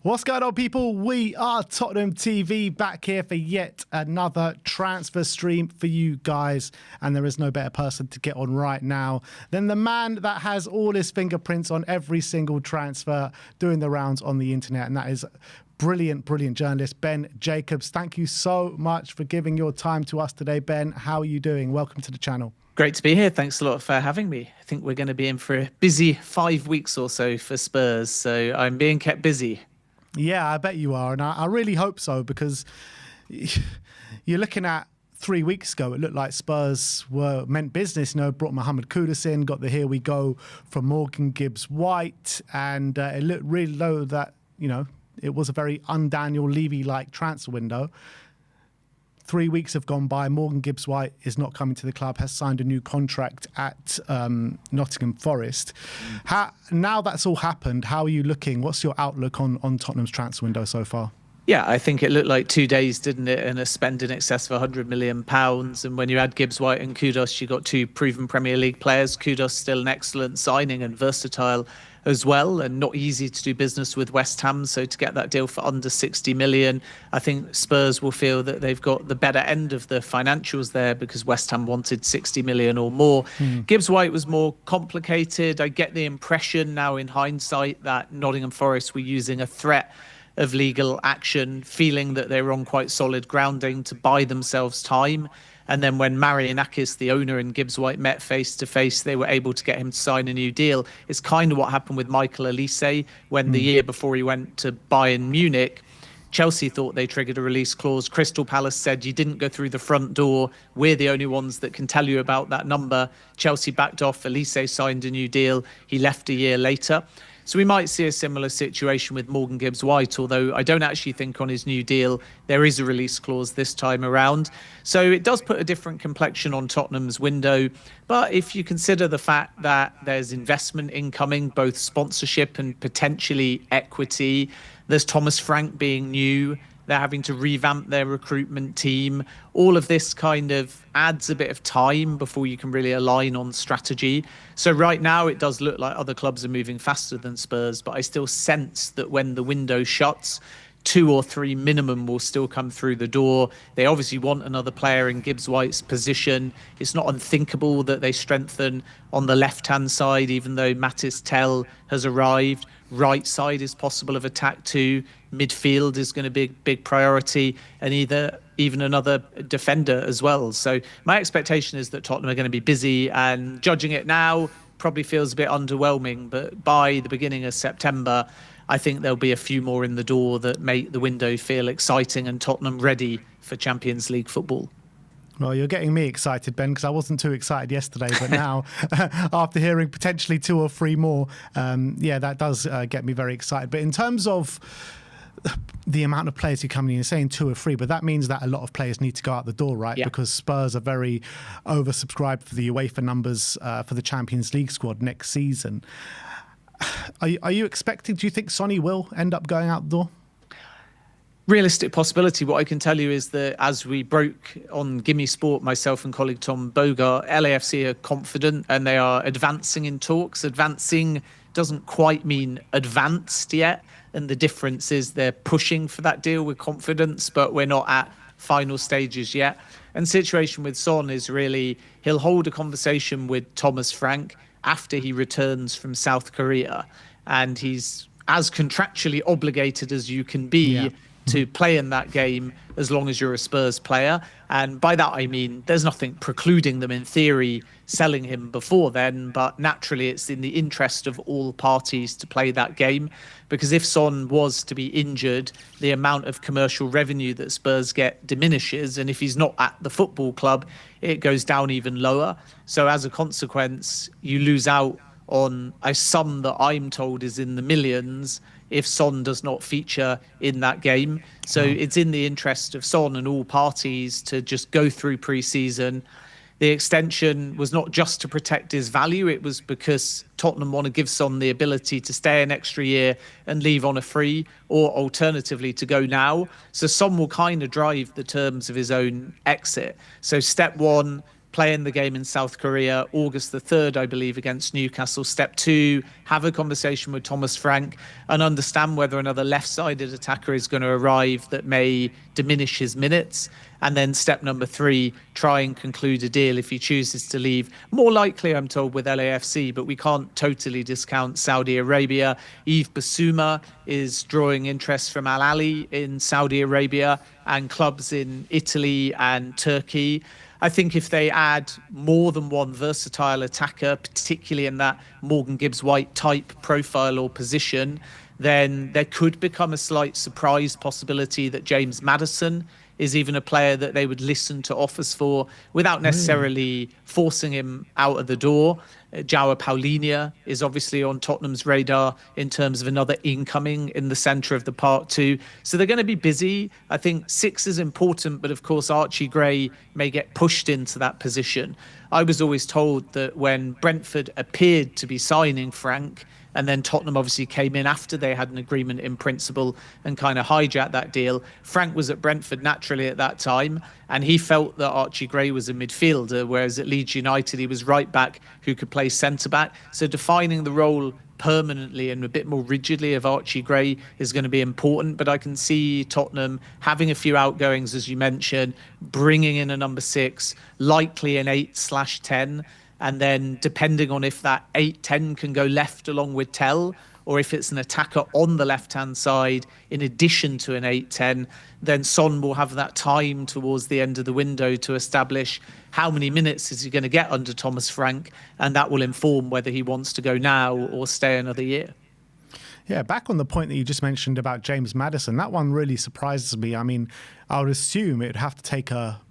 What's going on, people? We are Tottenham TV, back here for yet another transfer stream for you guys. And there is no better person to get on right now than the man that has all his fingerprints on every single transfer doing the rounds on the internet. And that is brilliant journalist, Ben Jacobs. Thank you so much for giving your time to us today, Ben. How are you doing? Welcome to the channel. Great to be here. Thanks a lot for having me. I think we're going to be in for a busy 5 weeks or so for Spurs. So I'm being kept busy. Yeah, I bet you are. And I really hope so, because you're looking at 3 weeks ago, it looked like Spurs were meant business, brought Mohamed Kudus in, got the here we go from Morgan Gibbs-White. And it looked really low that, it was a very un-Daniel Levy-like transfer window. 3 weeks have gone by. Morgan Gibbs-White is not coming to the club, has signed a new contract at Nottingham Forest. Now that's all happened, how are you looking? What's your outlook on Tottenham's transfer window so far? Yeah, I think it looked like 2 days, didn't it? And a spend in excess of £100 million. And when you add Gibbs-White and Kudus, you got two proven Premier League players. Kudus still an excellent signing and versatile as well, and not easy to do business with West Ham. So to get that deal for under 60 million, I think Spurs will feel that they've got the better end of the financials there, because West Ham wanted 60 million or more. Gibbs-White was more complicated. I get the impression now in hindsight that Nottingham Forest were using a threat of legal action, feeling that they were on quite solid grounding to buy themselves time. And then when Marianakis, the owner, and Gibbs-White met face-to-face, they were able to get him to sign a new deal. It's kind of what happened with Michael Olise when the year before he went to Bayern Munich, Chelsea thought they triggered a release clause. Crystal Palace said, you didn't go through the front door. We're the only ones that can tell you about that number. Chelsea backed off. Olise signed a new deal. He left a year later. So we might see a similar situation with Morgan Gibbs-White, although I don't actually think on his new deal there is a release clause this time around. So it does put a different complexion on Tottenham's window. But if you consider the fact that there's investment incoming, both sponsorship and potentially equity, there's Thomas Frank being new, they're having to revamp their recruitment team. All of this kind of adds a bit of time before you can really align on strategy. So right now it does look like other clubs are moving faster than Spurs, but I still sense that when the window shuts, 2 or 3 minimum will still come through the door. They obviously want another player in Gibbs-White's position. It's not unthinkable that they strengthen on the left-hand side, even though Maddison has arrived. Right side is possible of attack too. Midfield is going to be a big priority, and even another defender as well. So my expectation is that Tottenham are going to be busy, and judging it now probably feels a bit underwhelming. But by the beginning of September, I think there'll be a few more in the door that make the window feel exciting and Tottenham ready for Champions League football. Well, you're getting me excited, Ben, because I wasn't too excited yesterday. But now, after hearing potentially 2 or 3 more, that does get me very excited. But in terms of the amount of players who come in, you're saying 2 or 3, but that means that a lot of players need to go out the door, right? Yeah. Because Spurs are very oversubscribed for the UEFA numbers for the Champions League squad next season. Are you expecting, do you think Sonny will end up going out the door? Realistic possibility. What I can tell you is that as we broke on Gimme Sport, myself and colleague Tom Bogart, LAFC are confident and they are advancing in talks. Advancing doesn't quite mean advanced yet. And the difference is they're pushing for that deal with confidence, but we're not at final stages yet. And the situation with Son is really, he'll hold a conversation with Thomas Frank after he returns from South Korea. And he's as contractually obligated as you can be to play in that game as long as you're a Spurs player. And by that I mean there's nothing precluding them in theory selling him before then, but naturally it's in the interest of all parties to play that game, because if Son was to be injured, the amount of commercial revenue that Spurs get diminishes, and if he's not at the football club, it goes down even lower. So as a consequence, you lose out on a sum that I'm told is in the millions if Son does not feature in that game. So it's in the interest of Son and all parties to just go through pre-season. The extension was not just to protect his value, it was because Tottenham want to give Son the ability to stay an extra year and leave on a free, or alternatively to go now. So Son will kind of drive the terms of his own exit. So step one, playing the game in South Korea, August the 3rd, I believe, against Newcastle. Step 2, have a conversation with Thomas Frank and understand whether another left-sided attacker is going to arrive that may diminish his minutes. And then step number 3, try and conclude a deal if he chooses to leave. More likely, I'm told, with LAFC, but we can't totally discount Saudi Arabia. Yves Bissouma is drawing interest from Al Ahly in Saudi Arabia and clubs in Italy and Turkey. I think if they add more than one versatile attacker, particularly in that Morgan Gibbs-White type profile or position, then there could become a slight surprise possibility that James Maddison is even a player that they would listen to offers for without necessarily forcing him out of the door. João Paulinho is obviously on Tottenham's radar in terms of another incoming in the centre of the park too. So they're going to be busy. I think 6 is important, but of course Archie Gray may get pushed into that position. I was always told that when Brentford appeared to be signing Frank, and then Tottenham obviously came in after they had an agreement in principle and kind of hijacked that deal. Frank was at Brentford naturally at that time, and he felt that Archie Gray was a midfielder, whereas at Leeds United he was right back who could play centre back. So defining the role permanently and a bit more rigidly of Archie Gray is going to be important. But I can see Tottenham having a few outgoings, as you mentioned, bringing in a number 6, likely an 8/10. And then depending on if that 8-10 can go left along with Tell, or if it's an attacker on the left-hand side in addition to an 8-10, then Son will have that time towards the end of the window to establish how many minutes is he going to get under Thomas Frank, and that will inform whether he wants to go now or stay another year. Yeah, back on the point that you just mentioned about James Maddison, that one really surprises me. I mean, I would assume it would have to take a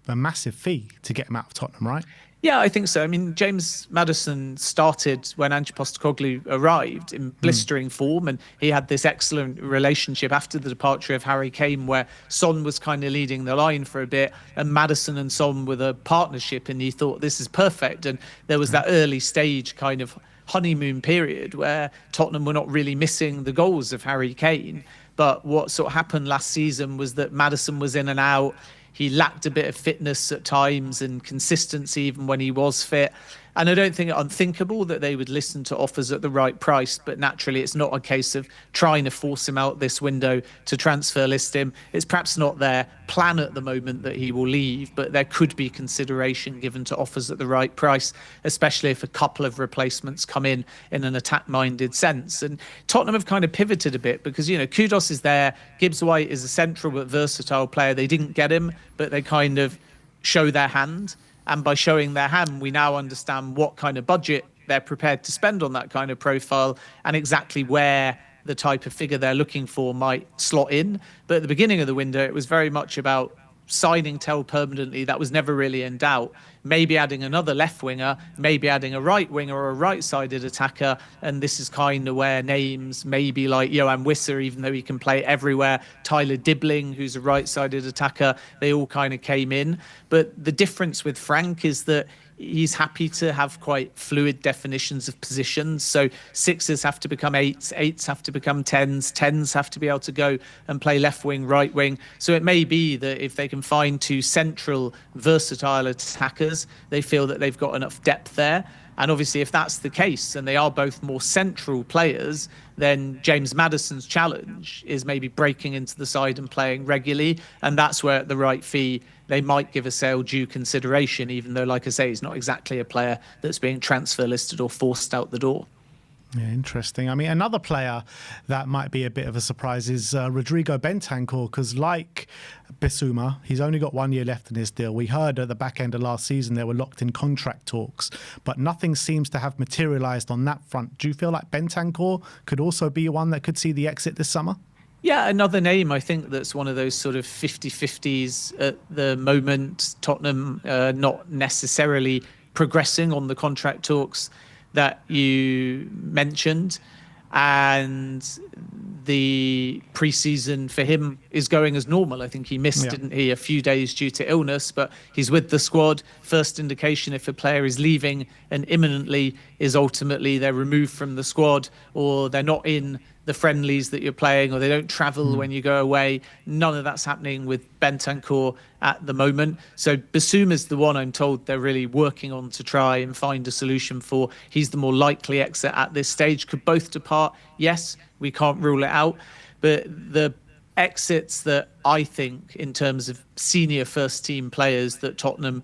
massive fee to get him out of Tottenham, right? Yeah, I think so. I mean, James Maddison started when Ange Postecoglou arrived in blistering form, and he had this excellent relationship after the departure of Harry Kane, where Son was kind of leading the line for a bit, and Maddison and Son were the partnership, and he thought this is perfect. And there was that early stage kind of honeymoon period where Tottenham were not really missing the goals of Harry Kane. But what sort of happened last season was that Maddison was in and out. He lacked a bit of fitness at times and consistency even when he was fit. And I don't think it unthinkable that they would listen to offers at the right price. But naturally, it's not a case of trying to force him out this window to transfer list him. It's perhaps not their plan at the moment that he will leave, but there could be consideration given to offers at the right price, especially if a couple of replacements come in an attack-minded sense. And Tottenham have kind of pivoted a bit because, Kudus is there. Gibbs-White is a central but versatile player. They didn't get him, but they kind of show their hand. And by showing their hand, we now understand what kind of budget they're prepared to spend on that kind of profile and exactly where the type of figure they're looking for might slot in. But at the beginning of the window, it was very much about signing Tell permanently. That was never really in doubt. Maybe adding another left winger, maybe adding a right winger or a right-sided attacker. And this is kind of where names maybe like Johan Wisser, even though he can play everywhere, Tyler Dibbling, who's a right-sided attacker, they all kind of came in. But the difference with Frank is that he's happy to have quite fluid definitions of positions. So 6s have to become 8s, 8s have to become 10s, 10s have to be able to go and play left wing, right wing. So it may be that if they can find 2 central versatile attackers, they feel that they've got enough depth there. And obviously, if that's the case, and they are both more central players, then James Maddison's challenge is maybe breaking into the side and playing regularly. And that's where at the right fee, they might give a sale due consideration, even though, like I say, he's not exactly a player that's being transfer listed or forced out the door. Yeah, interesting. I mean, another player that might be a bit of a surprise is Rodrigo Bentancur, because like Bissouma, he's only got 1 year left in his deal. We heard at the back end of last season there were locked in contract talks, but nothing seems to have materialised on that front. Do you feel like Bentancur could also be one that could see the exit this summer? Yeah, another name I think that's one of those sort of 50-50s at the moment. Tottenham not necessarily progressing on the contract talks that you mentioned, and the preseason for him is going as normal. I think he missed, didn't he, a few days due to illness, but he's with the squad. First indication if a player is leaving and imminently is ultimately they're removed from the squad, or they're not in the friendlies that you're playing, or they don't travel when you go away. None of that's happening with Bentancur at the moment. So Bissouma is the one I'm told they're really working on to try and find a solution for. He's the more likely exit at this stage. Could both depart? Yes, we can't rule it out. But the exits that I think, in terms of senior first team players that Tottenham,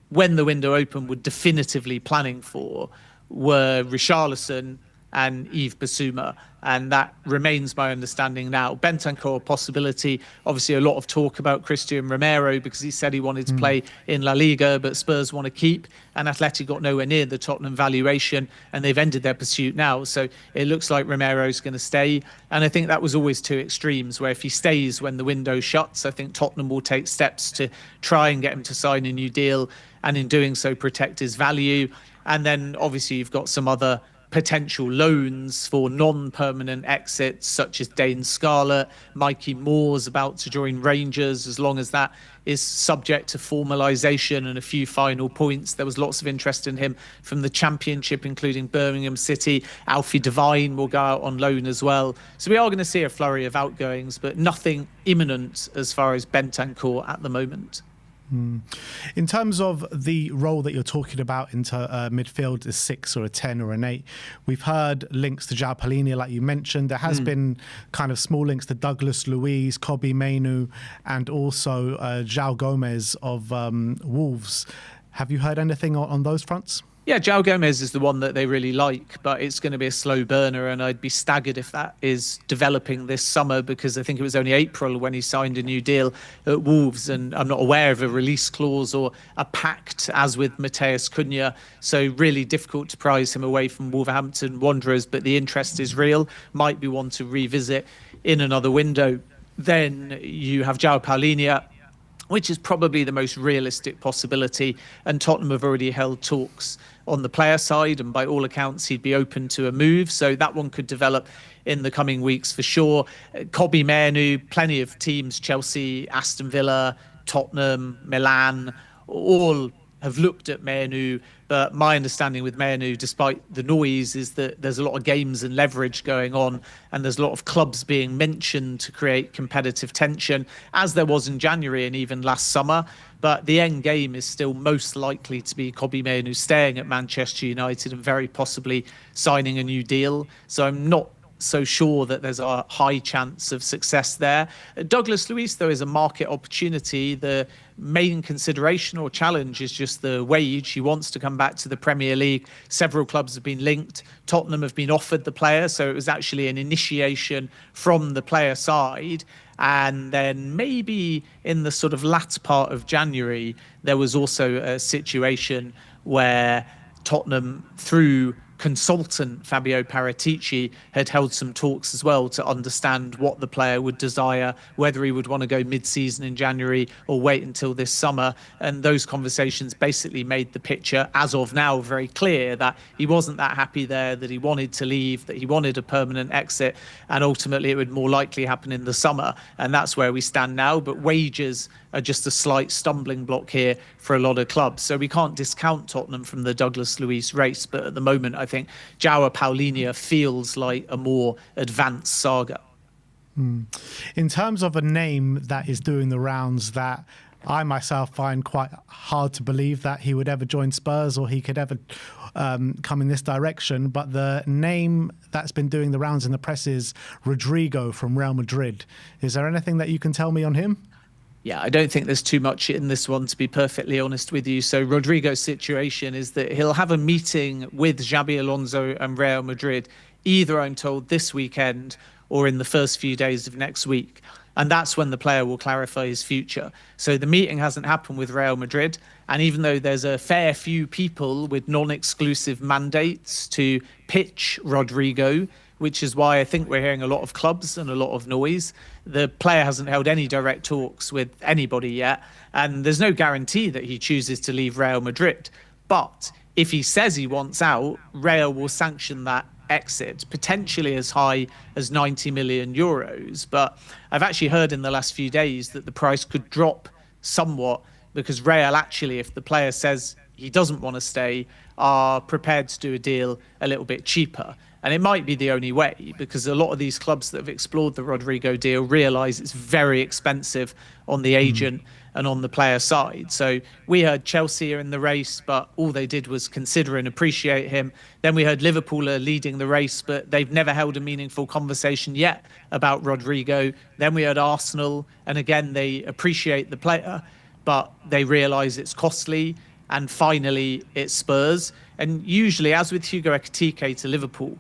when the window opened, were definitively planning for, were Richarlison and Yves Bissouma, and that remains my understanding now. Bentancur, possibility. Obviously, a lot of talk about Christian Romero because he said he wanted to play in La Liga, but Spurs want to keep, and Atleti got nowhere near the Tottenham valuation, and they've ended their pursuit now. So it looks like Romero's going to stay, and I think that was always two extremes, where if he stays when the window shuts, I think Tottenham will take steps to try and get him to sign a new deal, and in doing so protect his value. And then obviously you've got some other potential loans for non-permanent exits, such as Dane Scarlett. Mikey Moore's about to join Rangers, as long as that is subject to formalisation and a few final points. There was lots of interest in him from the Championship, including Birmingham City. Alfie Devine will go out on loan as well. So we are going to see a flurry of outgoings, but nothing imminent as far as Bentancur at the moment. In terms of the role that you're talking about into midfield, is 6 or a 10 or an 8, we've heard links to João Palhinha, like you mentioned. There has been kind of small links to Douglas Luiz, Kobbie Mainoo, and also João Gomez of Wolves. Have you heard anything on those fronts? Yeah, João Gomez is the one that they really like, but it's going to be a slow burner, and I'd be staggered if that is developing this summer, because I think it was only April when he signed a new deal at Wolves, and I'm not aware of a release clause or a pact as with Matheus Cunha, so really difficult to prize him away from Wolverhampton Wanderers, but the interest is real, might be one to revisit in another window. Then you have João Palhinha, which is probably the most realistic possibility, and Tottenham have already held talks on the player side, and by all accounts he'd be open to a move, so that one could develop in the coming weeks for sure. Kobbie Mainoo, plenty of teams, Chelsea, Aston Villa, Tottenham, Milan, all have looked at Mainoo, but my understanding with Mainoo, despite the noise, is that there's a lot of games and leverage going on, and there's a lot of clubs being mentioned to create competitive tension, as there was in January and even last summer. But the end game is still most likely to be Kobbie Mainoo staying at Manchester United and very possibly signing a new deal. So I'm not so sure that there's a high chance of success there. Douglas Luiz, though, is a market opportunity. The main consideration or challenge is just the wage. He wants to come back to the Premier League. Several clubs have been linked. Tottenham have been offered the player, so it was actually an initiation from the player side. And then maybe in the sort of latter part of January, there was also a situation where Tottenham, through consultant Fabio Paratici, had held some talks as well to understand what the player would desire, whether he would want to go mid-season in January or wait until this summer. And those conversations basically made the picture, as of now, very clear that he wasn't that happy there, that he wanted to leave, that he wanted a permanent exit, and ultimately it would more likely happen in the summer. And that's where we stand now. But wages are just a slight stumbling block here for a lot of clubs. So we can't discount Tottenham from the Douglas Luiz race, but at the moment I think João Palhinha feels like a more advanced saga. In terms of a name that is doing the rounds that I myself find quite hard to believe that he would ever join Spurs or he could ever come in this direction, but the name that's been doing the rounds in the press is Rodrigo from Real Madrid. Is there anything that you can tell me on him? Yeah, I don't think there's too much in this one, to be perfectly honest with you. So Rodrigo's situation is that he'll have a meeting with Xabi Alonso and Real Madrid, either, I'm told, this weekend or in the first few days of next week. And that's when the player will clarify his future. So the meeting hasn't happened with Real Madrid. And even though there's a fair few people with non-exclusive mandates to pitch Rodrigo, which is why I think we're hearing a lot of clubs and a lot of noise, the player hasn't held any direct talks with anybody yet. And there's no guarantee that he chooses to leave Real Madrid. But if he says he wants out, Real will sanction that exit, potentially as high as 90 million euros. But I've actually heard in the last few days that the price could drop somewhat, because Real actually, if the player says he doesn't want to stay, are prepared to do a deal a little bit cheaper. And it might be the only way, because a lot of these clubs that have explored the Rodrigo deal realize it's very expensive on the agent and on the player side. So we heard Chelsea are in the race, but all they did was consider and appreciate him. Then we heard Liverpool are leading the race, but they've never held a meaningful conversation yet about Rodrigo. Then we heard Arsenal, and again, they appreciate the player, but they realise it's costly. And finally, it's Spurs. And usually, as with Hugo Ekitike to Liverpool,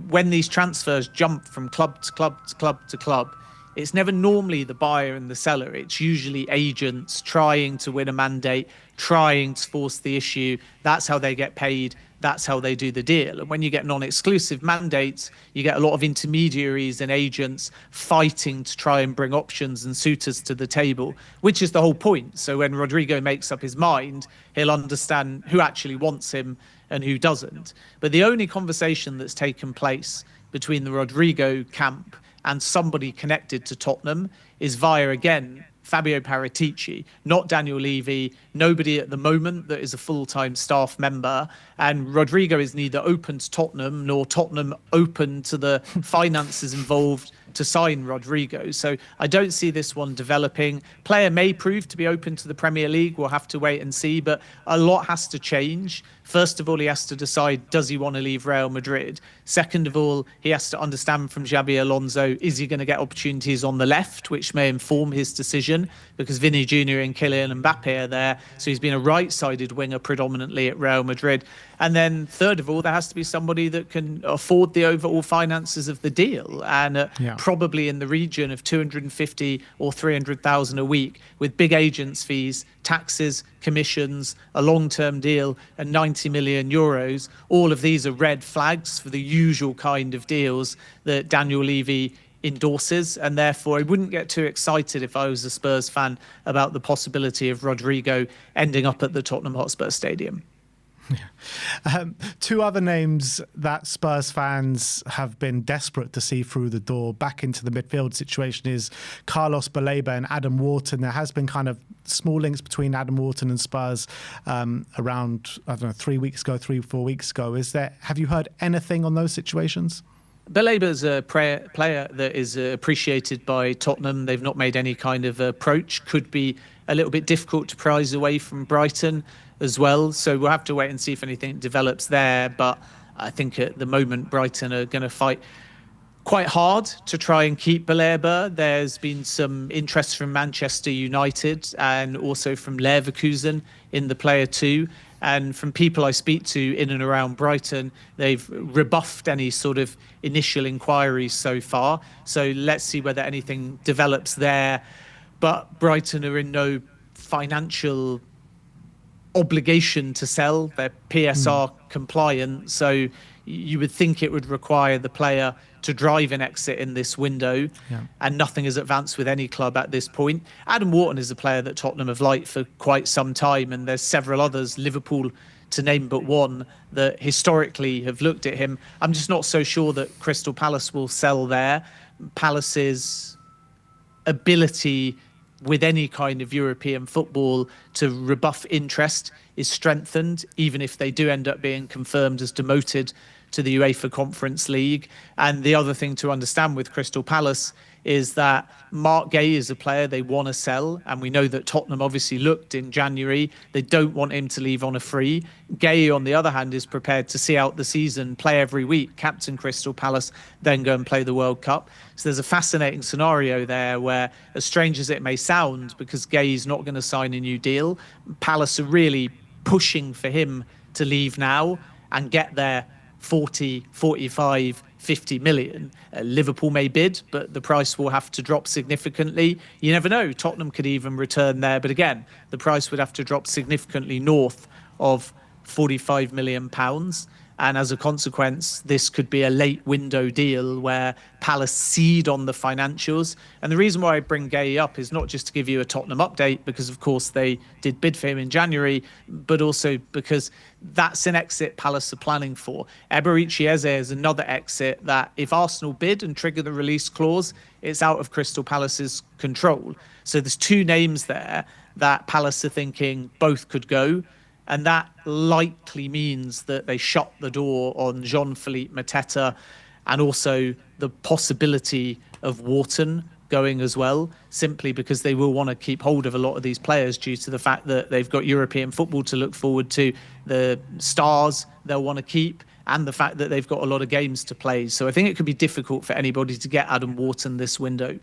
when these transfers jump from club to club to club to club, it's never normally the buyer and the seller. It's usually agents trying to win a mandate, trying to force the issue. That's how they get paid. That's how they do the deal. And when you get non-exclusive mandates, you get a lot of intermediaries and agents fighting to try and bring options and suitors to the table, which is the whole point. So when Rodrigo makes up his mind, he'll understand who actually wants him and who doesn't. But the only conversation that's taken place between the Rodrigo camp and somebody connected to Tottenham is via, again, Fabio Paratici, not Daniel Levy, nobody at the moment that is a full-time staff member. And Rodrigo is neither open to Tottenham nor Tottenham open to the finances involved to sign Rodrigo. So I don't see this one developing. Player may prove to be open to the Premier League. We'll have to wait and see, but a lot has to change. First of all, he has to decide, does he want to leave Real Madrid? Second of all, he has to understand from Xabi Alonso, is he going to get opportunities on the left, which may inform his decision, because Vinny Jr. and Kylian Mbappe are there. So he's been a right-sided winger predominantly at Real Madrid. And then third of all, there has to be somebody that can afford the overall finances of the deal, and probably in the region of 250 or 300,000 a week, with big agents' fees, taxes, commissions, a long-term deal, and 90 million euros. All of these are red flags for the usual kind of deals that Daniel Levy endorses, and therefore I wouldn't get too excited if I was a Spurs fan about the possibility of Rodrigo ending up at the Tottenham Hotspur Stadium. Two other names that Spurs fans have been desperate to see through the door back into the midfield situation is Carlos Baleba and Adam Wharton. There has been kind of small links between Adam Wharton and Spurs around, I don't know, 3 4 weeks ago. Have you heard anything on those situations? Baleba's a player that is appreciated by Tottenham. They've not made any kind of approach. Could be a little bit difficult to prize away from Brighton as well. So we'll have to wait and see if anything develops there. But I think at the moment, Brighton are going to fight quite hard to try and keep Baleba. There's been some interest from Manchester United and also from Leverkusen in the player too. And from people I speak to in and around Brighton, they've rebuffed any sort of initial inquiries so far. So let's see whether anything develops there. But Brighton are in no financial obligation to sell. They're PSR compliant. So you would think it would require the player to drive an exit in this window, and nothing has advanced with any club at this point. Adam Wharton is a player that Tottenham have liked for quite some time, and there's several others, Liverpool to name but one, that historically have looked at him. I'm just not so sure that Crystal Palace will sell there. Palace's ability with any kind of European football to rebuff interest is strengthened, even if they do end up being confirmed as demoted to the UEFA Conference League. And the other thing to understand with Crystal Palace is that Mark Gay is a player they want to sell, and we know that Tottenham obviously looked in January. They don't want him to leave on a free. Gay, on the other hand, is prepared to see out the season, play every week, captain Crystal Palace, then go and play the World Cup. So there's a fascinating scenario there where, as strange as it may sound, because Gay is not going to sign a new deal, Palace are really pushing for him to leave now and get their 40, 45, 50 million. Liverpool may bid, but the price will have to drop significantly. You never know. Tottenham could even return there. But again, the price would have to drop significantly north of £45 million. And as a consequence, this could be a late window deal where Palace cede on the financials. And the reason why I bring Gay up is not just to give you a Tottenham update, because of course they did bid for him in January, but also because that's an exit Palace are planning for. Eberechi Eze is another exit that if Arsenal bid and trigger the release clause, it's out of Crystal Palace's control. So there's two names there that Palace are thinking both could go. And that likely means that they shut the door on Jean-Philippe Mateta and also the possibility of Wharton going as well, simply because they will want to keep hold of a lot of these players due to the fact that they've got European football to look forward to, the stars they'll want to keep, and the fact that they've got a lot of games to play. So I think it could be difficult for anybody to get Adam Wharton this window.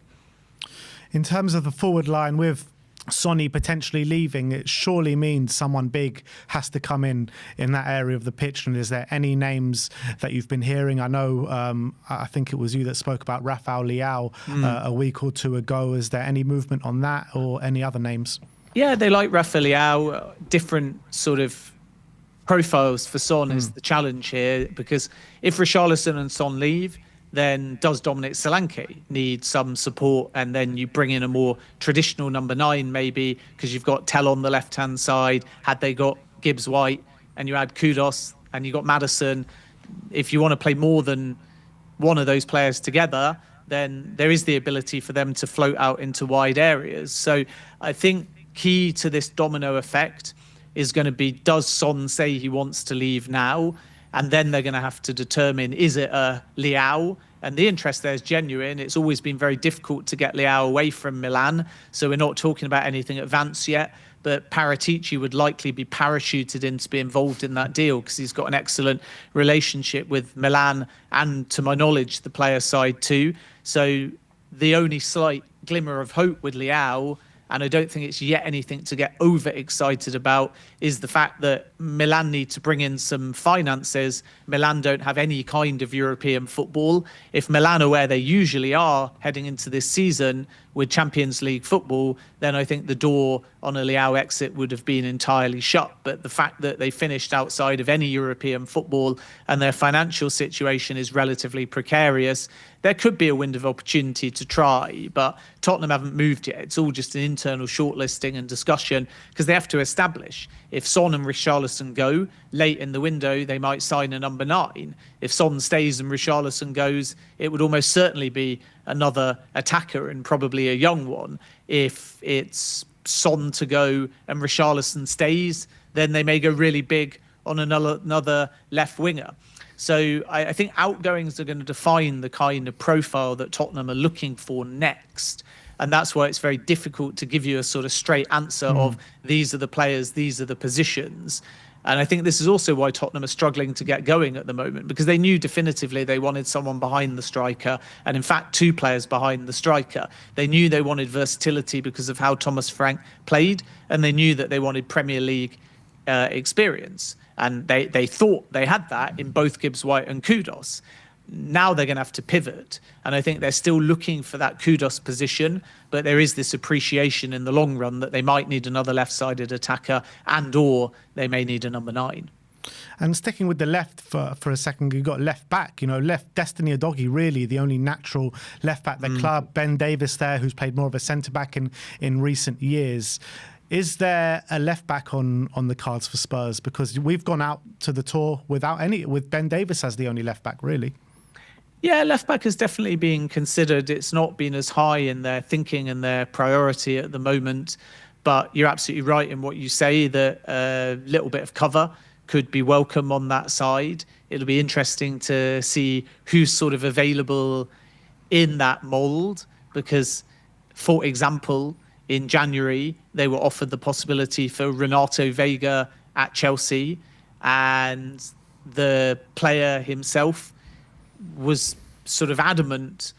In terms of the forward line, with Sonny potentially leaving, it surely means someone big has to come in that area of the pitch. And is there any names that you've been hearing? I know, I think it was you that spoke about Rafael Leao a week or two ago. Is there any movement on that or any other names? Yeah, they like Rafael Leao. Different sort of profiles for Son is the challenge here, because if Richarlison and Son leave, then does Dominic Solanke need some support? And then you bring in a more traditional number 9, maybe, because you've got Tell on the left-hand side. Had they got Gibbs-White and you add Kudos and you got Maddison, if you want to play more than one of those players together, then there is the ability for them to float out into wide areas. So I think key to this domino effect is going to be, does Son say he wants to leave now? And then they're going to have to determine, is it a Leao? And the interest there is genuine. It's always been very difficult to get Leao away from Milan. So we're not talking about anything advanced yet. But Paratici would likely be parachuted in to be involved in that deal because he's got an excellent relationship with Milan and, to my knowledge, the player side too. So the only slight glimmer of hope with Leao, and I don't think it's yet anything to get overexcited about, is the fact that Milan need to bring in some finances. Milan don't have any kind of European football. If Milan are where they usually are heading into this season with Champions League football, then I think the door on a Leao exit would have been entirely shut. But the fact that they finished outside of any European football and their financial situation is relatively precarious, there could be a window of opportunity to try, but Tottenham haven't moved yet. It's all just an internal shortlisting and discussion because they have to establish if Son and Richarlison go late in the window, they might sign a number 9. If Son stays and Richarlison goes, it would almost certainly be another attacker and probably a young one. If it's Son to go and Richarlison stays, then they may go really big on another left winger. So I think outgoings are going to define the kind of profile that Tottenham are looking for next. And that's why it's very difficult to give you a sort of straight answer of these are the players, these are the positions. And I think this is also why Tottenham are struggling to get going at the moment, because they knew definitively they wanted someone behind the striker, and in fact 2 players behind the striker. They knew they wanted versatility because of how Thomas Frank played, and they knew that they wanted Premier League experience. And they thought they had that in both Gibbs-White and Kudos. Now they're going to have to pivot. And I think they're still looking for that Kudos position, but there is this appreciation in the long run that they might need another left-sided attacker and or they may need a number 9. And sticking with the left for a second, you've got left back, left Destiny Udogie, really the only natural left back. The club, Ben Davies there, who's played more of a centre-back in recent years. Is there a left back on the cards for Spurs? Because we've gone out to the tour with Ben Davies as the only left back, really. Yeah, left back is definitely being considered. It's not been as high in their thinking and their priority at the moment. But you're absolutely right in what you say, that a little bit of cover could be welcome on that side. It'll be interesting to see who's sort of available in that mould, because, for example, in January, they were offered the possibility for Renato Vega at Chelsea, and the player himself was sort of adamant,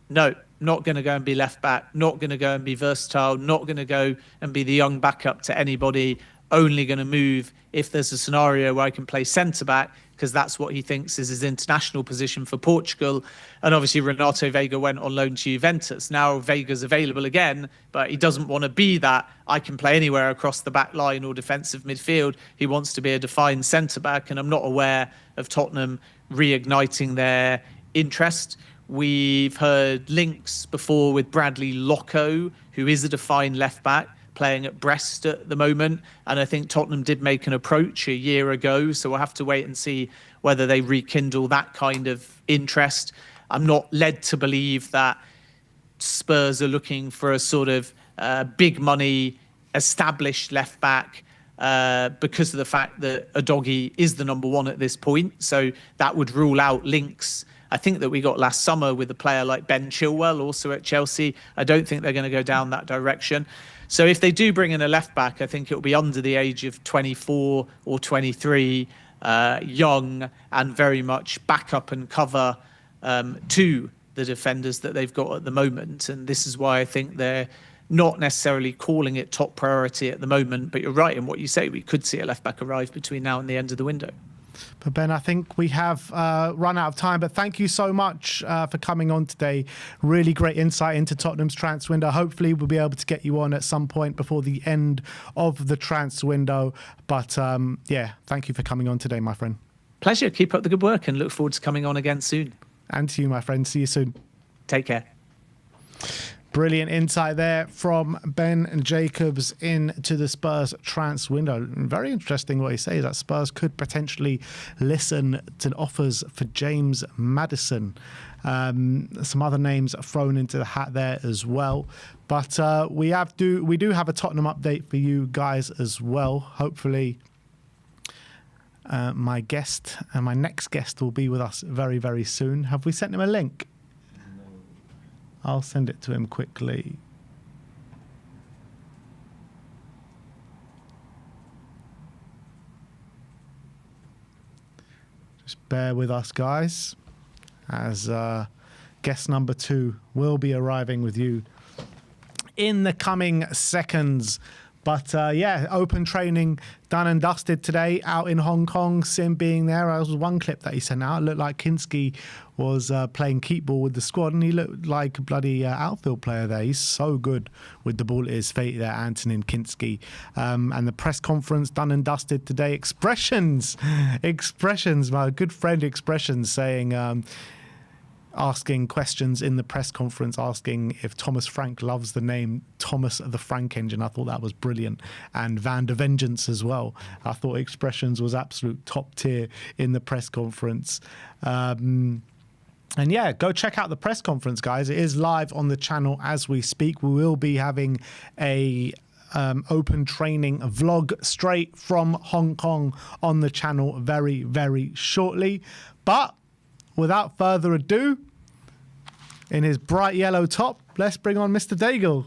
no, not going to go and be left back, not going to go and be versatile, not going to go and be the young backup to anybody, only going to move if there's a scenario where I can play centre back, because that's what he thinks is his international position for Portugal. And obviously Renato Veiga went on loan to Juventus. Now Vega's available again, but he doesn't want to be that I can play anywhere across the back line or defensive midfield. He wants to be a defined centre-back, and I'm not aware of Tottenham reigniting their interest. We've heard links before with Bradley Locko, who is a defined left-back, playing at Brest at the moment. And I think Tottenham did make an approach a year ago, so we'll have to wait and see whether they rekindle that kind of interest. I'm not led to believe that Spurs are looking for a sort of big money established left back because of the fact that Udogie is the number one at this point. So that would rule out links, I think, that we got last summer with a player like Ben Chilwell, also at Chelsea. I don't think they're going to go down that direction. So if they do bring in a left back, I think it'll be under the age of 24 or 23, young and very much back up and cover to the defenders that they've got at the moment. And this is why I think they're not necessarily calling it top priority at the moment. But you're right in what you say. We could see a left back arrive between now and the end of the window. But Ben, I think we have run out of time, but thank you so much for coming on today. Really great insight into Tottenham's transfer window. Hopefully we'll be able to get you on at some point before the end of the transfer window. But yeah, thank you for coming on today, my friend. Pleasure. Keep up the good work and look forward to coming on again soon. And to you, my friend. See you soon. Take care. Brilliant insight there from Ben Jacobs into the Spurs transfer window. Very interesting what he says, that Spurs could potentially listen to offers for James Maddison. Some other names thrown into the hat there as well. But we do have a Tottenham update for you guys as well. Hopefully my guest and my next guest will be with us very, very soon. Have we sent him a link? I'll send it to him quickly. Just bear with us, guys, as guest number 2 will be arriving with you in the coming seconds. But yeah, open training done and dusted today out in Hong Kong. Sim being there. There was one clip that he sent out. It looked like Kinski was playing keep ball with the squad, and he looked like a bloody outfield player there. He's so good with the ball at his feet there, Antonin Kinski. And the press conference done and dusted today. Expressions, my good friend Expressions saying... asking questions in the press conference, asking if Thomas Frank loves the name Thomas the Frank Engine. I thought that was brilliant. And Van de Vengeance as well. I thought Expressions was absolute top tier in the press conference. And yeah, go check out the press conference, guys. It is live on the channel as we speak. We will be having a open training vlog straight from Hong Kong on the channel very, very shortly. But without further ado, in his bright yellow top, let's bring on Mr. Daigle.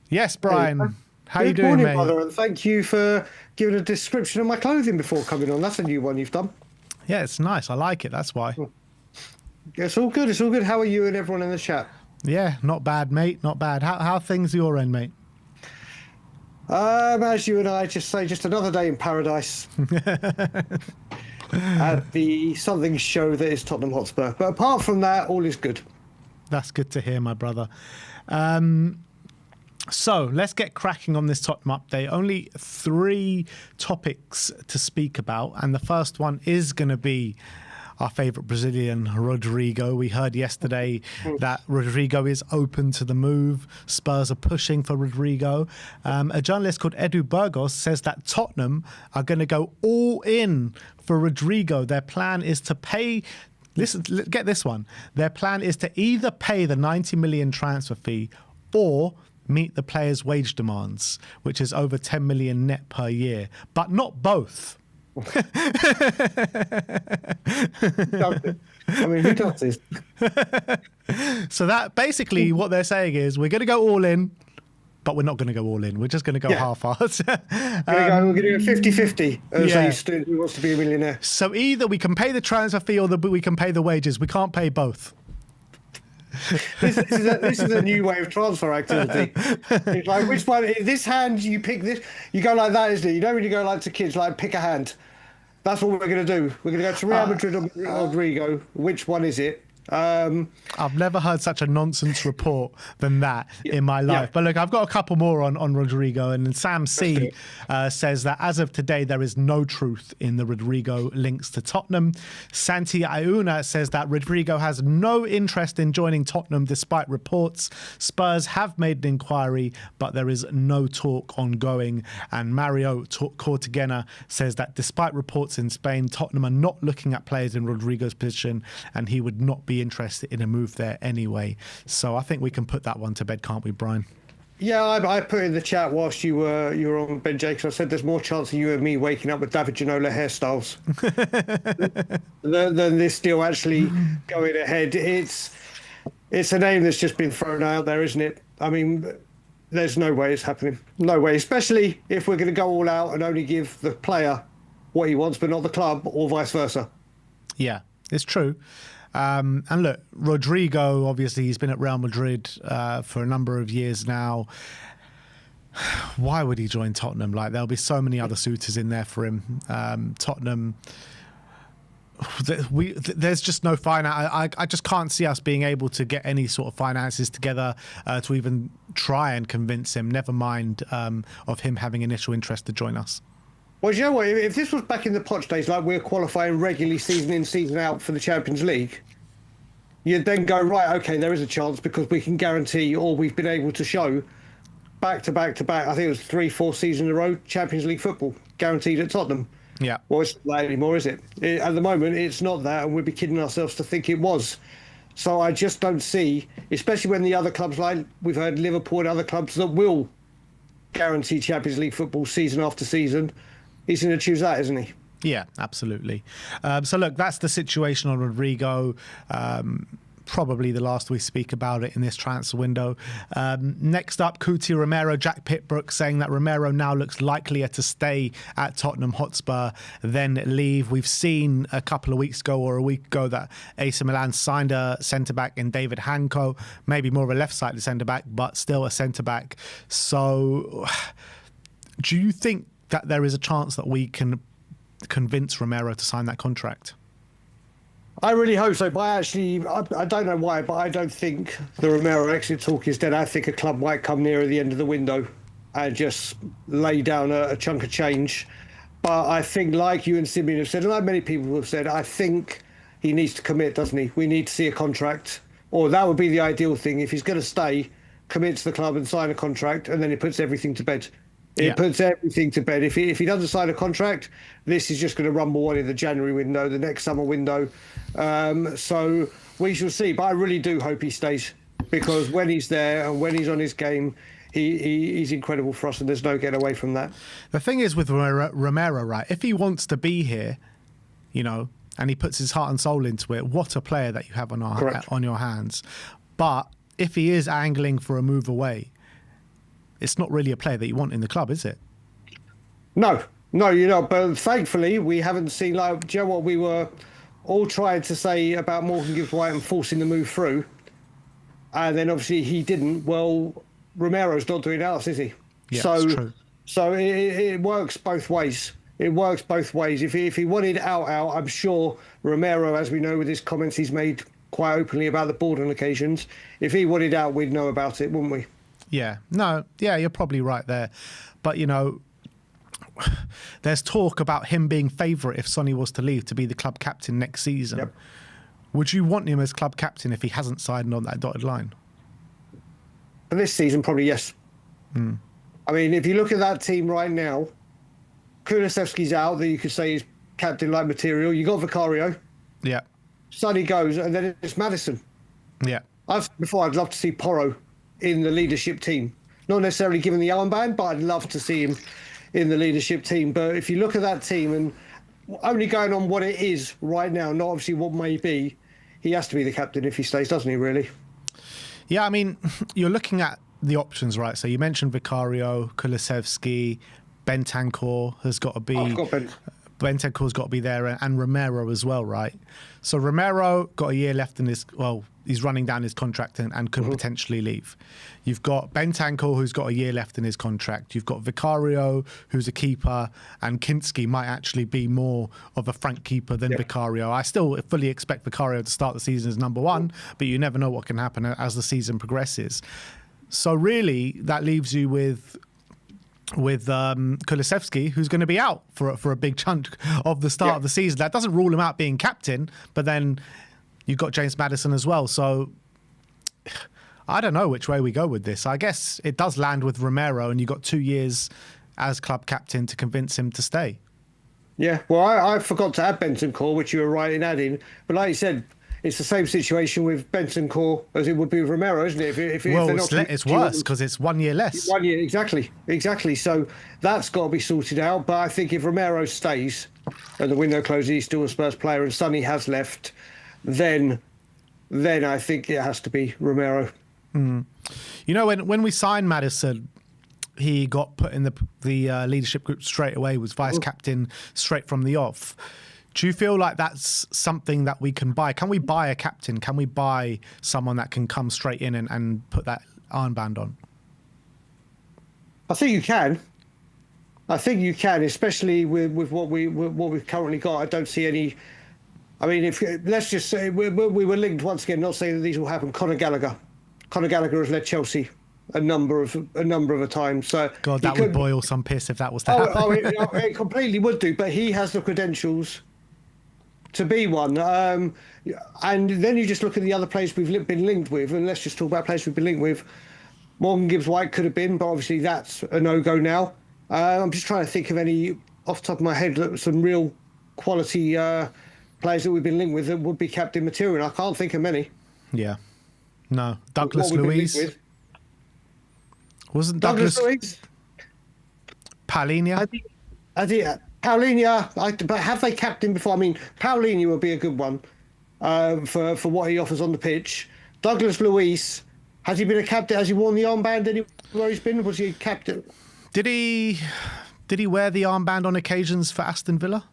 Yes, Brian. Hey, how you doing, mate? Good morning, brother, and thank you for giving a description of my clothing before coming on. That's a new one you've done. Yeah, it's nice. I like it. That's why. It's all good. It's all good. How are you and everyone in the chat? Yeah, not bad, mate. Not bad. How things your end, mate? As you and I just say, just another day in paradise. At the something show that is Tottenham Hotspur. But apart from that, all is good. That's good to hear, my brother. So let's get cracking on this Tottenham update. Only 3 topics to speak about. And the first one is going to be our favourite Brazilian, Rodrigo. We heard yesterday that Rodrigo is open to the move. Spurs are pushing for Rodrigo. A journalist called Edu Burgos says that Tottenham are going to go all in for Rodrigo. Their plan is to pay... Listen, get this one. Their plan is to either pay the 90 million transfer fee or meet the player's wage demands, which is over 10 million net per year, but not both. I mean, who does this? So that basically what they're saying is we're going to go all in, but we're not going to go all in. We're just going to go half-assed. We're going to do a 50-50 as a student who wants to be a millionaire. So either we can pay the transfer fee or we can pay the wages. We can't pay both. This is a new way of transfer activity. It's like, which one? This hand, you pick this. You go like that, isn't it? You don't really go like to kids, like pick a hand. That's what we're going to do. We're going to go to Real Madrid or Rodrigo. Which one is it? I've never heard such a nonsense report than that in my life. Yeah. But look, I've got a couple more on Rodrigo. And Sam C says that as of today, there is no truth in the Rodrigo links to Tottenham. Santi Auna says that Rodrigo has no interest in joining Tottenham despite reports. Spurs have made an inquiry, but there is no talk ongoing. And Mario Cortegena says that despite reports in Spain, Tottenham are not looking at players in Rodrigo's position, and he would not be interested in a move there anyway. So I think we can put that one to bed, can't we, Brian? Yeah, I put in the chat whilst you were on Ben Jacobs. I said there's more chance of you and me waking up with David Ginola hairstyles than this deal actually going ahead. It's a name that's just been thrown out there, isn't it? I mean, there's no way it's happening. No way, especially if we're going to go all out and only give the player what he wants, but not the club, or vice versa. Yeah, it's true. And look, Rodrigo, obviously, he's been at Real Madrid for a number of years now. Why would he join Tottenham? Like, there'll be so many other suitors in there for him. Tottenham, there's just no finance. I just can't see us being able to get any sort of finances together to even try and convince him, never mind of him having initial interest to join us. Well, you know what? If this was back in the Poch days, like we're qualifying regularly season in, season out for the Champions League, you'd then go, right, okay, there is a chance because we can guarantee, or we've been able to show back to back to back, I think it was 3-4 seasons in a row, Champions League football, guaranteed at Tottenham. Yeah. Well, it's not that anymore, is it? At the moment, it's not that, and we'd be kidding ourselves to think it was. So I just don't see, especially when the other clubs, like we've heard Liverpool and other clubs that will guarantee Champions League football season after season, he's going to choose that, isn't he? Yeah, absolutely. So look, that's the situation on Rodrigo. Probably the last we speak about it in this transfer window. Next up, Cuti Romero, Jack Pitbrook saying that Romero now looks likelier to stay at Tottenham Hotspur than leave. We've seen a couple of weeks ago or a week ago that AC Milan signed a centre-back in David Hanko, maybe more of a left-sided centre-back, but still a centre-back. So do you think that there is a chance that we can convince Romero to sign that contract? I really hope so, but I don't know why, but I don't think the Romero exit talk is dead. I think a club might come nearer the end of the window and just lay down a chunk of change. But I think, like you and Simeon have said, and like many people have said, I think he needs to commit, doesn't he? We need to see a contract, or that would be the ideal thing. If he's going to stay, commit to the club and sign a contract, and then it puts everything to bed. It puts everything to bed. If he doesn't sign a contract, this is just going to rumble on in the January window, the next summer window. So we shall see. But I really do hope he stays, because when he's there and when he's on his game, he's incredible for us, and there's no getting away from that. The thing is with Romero, right? If he wants to be here, you know, and he puts his heart and soul into it, what a player that you have on your hands. But if he is angling for a move away, it's not really a player that you want in the club, is it? No, you know, but thankfully we haven't seen, like, do you know what we were all trying to say about Morgan Gibbs-White and forcing the move through, and then obviously he didn't. Well, Romero's not doing else, is he? Yeah, that's true. So it works both ways. It works both ways. If he wanted out, I'm sure Romero, as we know with his comments he's made quite openly about the board on occasions, if he wanted out, we'd know about it, wouldn't we? Yeah, you're probably right there. But, you know, there's talk about him being favourite if Sonny was to leave to be the club captain next season. Yep. Would you want him as club captain if he hasn't signed on that dotted line? For this season, probably yes. I mean, if you look at that team right now, Kulusevski's out, that you could say is captain-like material. You got Vicario. Yeah. Sonny goes, and then it's Maddison. Yeah. I've said before, I'd love to see Porro in the leadership team. Not necessarily given the armband, but I'd love to see him in the leadership team. But if you look at that team, and only going on what it is right now, not obviously what may be, he has to be the captain if he stays, doesn't he, really? Yeah, I mean, you're looking at the options, right? So you mentioned Vicario, Kulusevski, Bentancur has got to be... Bentancur's got to be there, and Romero as well, right? So Romero got a year left in his... Well, he's running down his contract and could potentially leave. You've got Bentancur, who's got a year left in his contract. You've got Vicario, who's a keeper, and Kinski might actually be more of a frank keeper than Vicario. I still fully expect Vicario to start the season as number one, but you never know what can happen as the season progresses. So really, that leaves you with Kulusevski, who's going to be out for a big chunk of the start of the season. That doesn't rule him out being captain, but then you've got James Maddison as well. So I don't know which way we go with this. I guess it does land with Romero, and you've got 2 years as club captain to convince him to stay. Yeah, well, I forgot to add Bentancur, which you were right in adding. But like you said, it's the same situation with Bentancur as it would be with Romero, isn't it? It's worse because it's 1 year less. 1 year, exactly. So that's got to be sorted out. But I think if Romero stays and the window closes, he's still a Spurs player, and Sonny has left, then I think it has to be Romero. You know, when we signed Maddison, he got put in the leadership group straight away, was vice captain straight from the off. Do you feel like that's something that we can buy? Can we buy a captain? Can we buy someone that can come straight in and put that armband on? I think you can. Especially with what we've currently got. I don't see any. I mean, let's just say we were linked once again. Not saying that these will happen. Conor Gallagher has led Chelsea a number of times. So God, that would boil some piss if that was to happen. It completely would do. But he has the credentials to be one. And then you just look at the other players we've been linked with, and let's just talk about players we've been linked with. Morgan Gibbs-White could have been, but obviously that's a no-go now. I'm just trying to think of any off the top of my head, some real quality players that we've been linked with that would be captain material. I can't think of many. Yeah. No. Douglas Luiz. Wasn't Douglas Luiz? Paulinho? Paulinho, but have they captained before? I mean, Paulinho would be a good one for what he offers on the pitch. Douglas Luiz, has he been a captain? Has he worn the armband anywhere he's been? Was he a captain? Did he wear the armband on occasions for Aston Villa?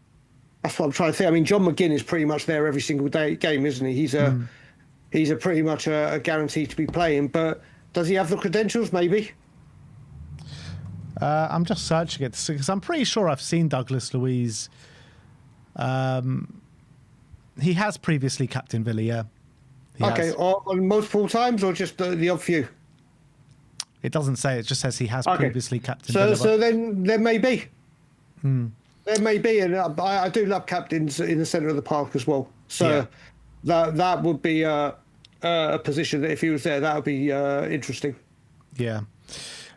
That's what I'm trying to think. I mean, John McGinn is pretty much there every single game, isn't he? He's a pretty much a guarantee to be playing. But does he have the credentials? Maybe. I'm just searching it because I'm pretty sure I've seen Douglas Luiz. He has previously captained Villa, yeah. Okay, on multiple times or just the odd few? It doesn't say. It just says he has previously captained Villa. So then there may be. There may be, and I do love captains in the centre of the park as well. So that would be a position that if he was there, that would be interesting. Yeah.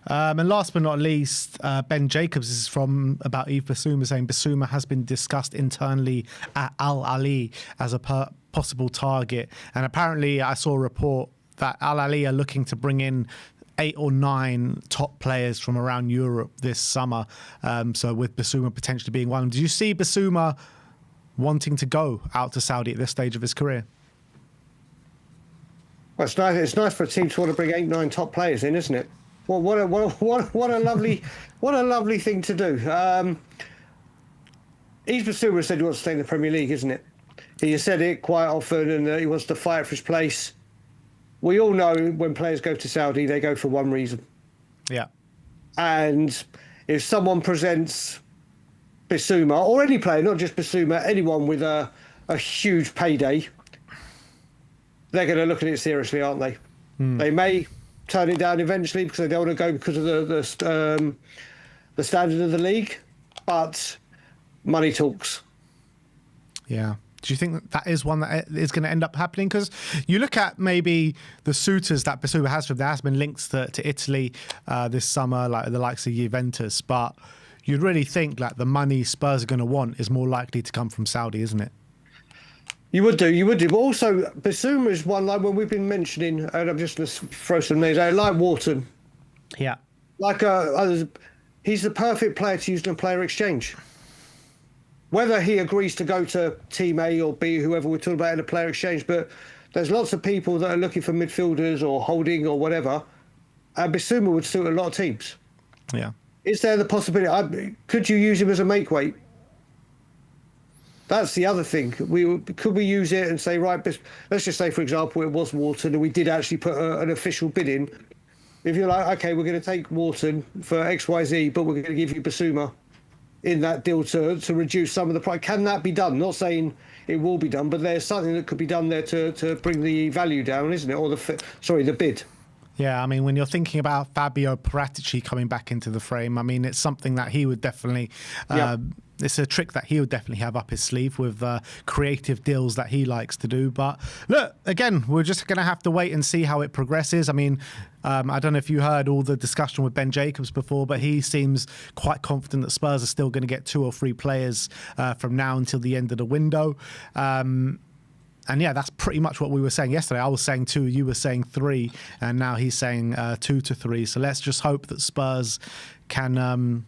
And last but not least, Ben Jacobs is from about Yves Bissouma, saying Bissouma has been discussed internally at Al Ahly as a possible target. And apparently I saw a report that Al Ahly are looking to bring in 8 or 9 top players from around Europe this summer. So with Bissouma potentially being one. Do you see Bissouma wanting to go out to Saudi at this stage of his career? Well, it's nice for a team to want to bring 8, 9 top players in, isn't it? Well, what a lovely thing to do. Yves Bissouma said he wants to stay in the Premier League, isn't it? He has said it quite often, and he wants to fight for his place. We all know when players go to Saudi, they go for one reason. Yeah. And if someone presents Bissouma, or any player, not just Bissouma, anyone with a huge payday, they're going to look at it seriously, aren't they? They may turn it down eventually because they don't want to go because of the standard of the league, but money talks. Yeah. Do you think that is one that is going to end up happening? Because you look at maybe the suitors that Bissouma has from, there has been links to Italy this summer, like the likes of Juventus, but you'd really think that the money Spurs are going to want is more likely to come from Saudi, isn't it? You would do. But also, Bissouma is one, like when we've been mentioning, and I'm just going to throw some names out, like Wharton. Yeah. Like, he's the perfect player to use in a player exchange. Whether he agrees to go to Team A or B, whoever we're talking about in a player exchange, but there's lots of people that are looking for midfielders or holding or whatever, and Bissouma would suit a lot of teams. Yeah. Is there the possibility? Could you use him as a make weight? That's the other thing. Could we use it and say, right, let's just say, for example, it was Wharton and we did actually put an official bid in. If you're like, okay, we're going to take Wharton for XYZ, but we're going to give you Bissouma in that deal to reduce some of the price. Can that be done? Not saying it will be done, but there's something that could be done there to bring the value down, isn't it? Or the bid. Yeah, I mean, when you're thinking about Fabio Paratici coming back into the frame, I mean, it's something that he would definitely... It's a trick that he would definitely have up his sleeve with creative deals that he likes to do. But look, again, we're just going to have to wait and see how it progresses. I mean, I don't know if you heard all the discussion with Ben Jacobs before, but he seems quite confident that Spurs are still going to get 2 or 3 players from now until the end of the window. And yeah, that's pretty much what we were saying yesterday. I was saying 2, you were saying 3, and now he's saying 2 to 3. So let's just hope that Spurs can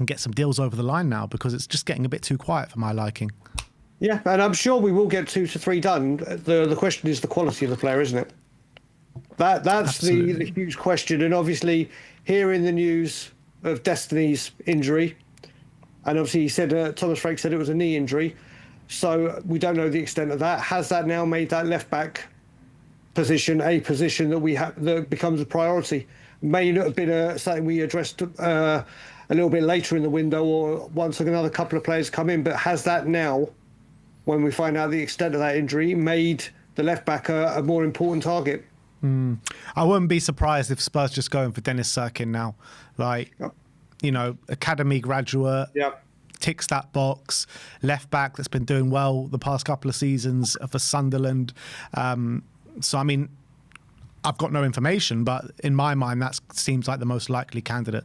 get some deals over the line now, because it's just getting a bit too quiet for my liking. Yeah, and I'm sure we will get 2 to 3 done. The question is the quality of the player, isn't it? That's the huge question. And obviously, hearing the news of Destiny's injury, and obviously he said Thomas Frank said it was a knee injury, so we don't know the extent of that. Has that now made that left back position a position that we have that becomes a priority? May not have been something we addressed a little bit later in the window or once another couple of players come in, but has that now, when we find out the extent of that injury, made the left back a more important target? I wouldn't be surprised if Spurs just going for Dennis Serkin now. Like, you know, academy graduate, ticks that box, left back that's been doing well the past couple of seasons for Sunderland. So, I mean, I've got no information, but in my mind, that seems like the most likely candidate.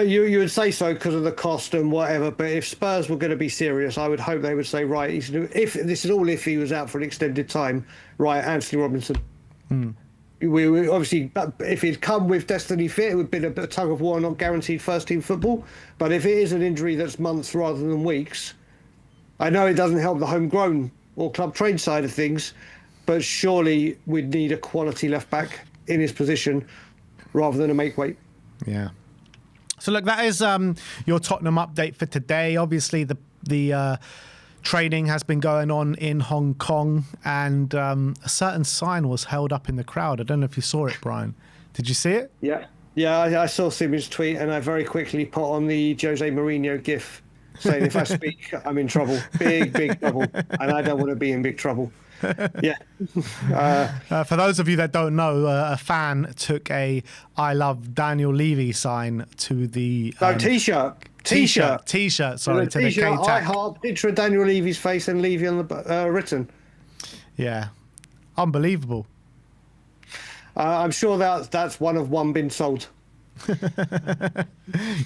You would say so because of the cost and whatever, but if Spurs were going to be serious, I would hope they would say, right, if this is all if he was out for an extended time, right, Anthony Robinson. We obviously, if he'd come with Destiny fit, it would have been a tug of war, not guaranteed first team football. But if it is an injury that's months rather than weeks, I know it doesn't help the homegrown or club trained side of things, but surely we'd need a quality left back in his position rather than a make weight. Yeah. So look, that is your Tottenham update for today. Obviously, the training has been going on in Hong Kong, and a certain sign was held up in the crowd. I don't know if you saw it, Brian. Did you see it? Yeah, I saw Simon's tweet, and I very quickly put on the Jose Mourinho gif saying, if I speak, I'm in trouble. Big trouble. And I don't want to be in big trouble. Yeah. For those of you that don't know, a fan took a "I love Daniel Levy" sign to the T-shirt. Sorry, to the K-Tac. I heart picture of Daniel Levy's face and Levy on the written. Yeah, unbelievable. I'm sure that's one of one been sold.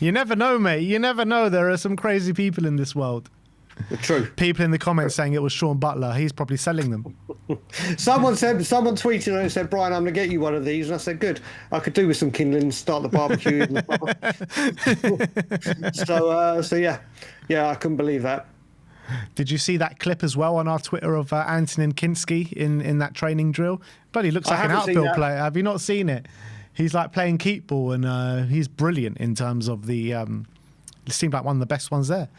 You never know, mate. You never know. There are some crazy people in this world. True. People in the comments saying it was Sean Butler. He's probably selling them. Someone tweeted and said, Brian, I'm going to get you one of these. And I said, good. I could do with some kindling and start the barbecue. So yeah, I couldn't believe that. Did you see that clip as well on our Twitter of Antonin Kinski in that training drill? But he looks like an outfield player. Have you not seen it? He's like playing keep ball, and he's brilliant in terms of the... it seemed like one of the best ones there.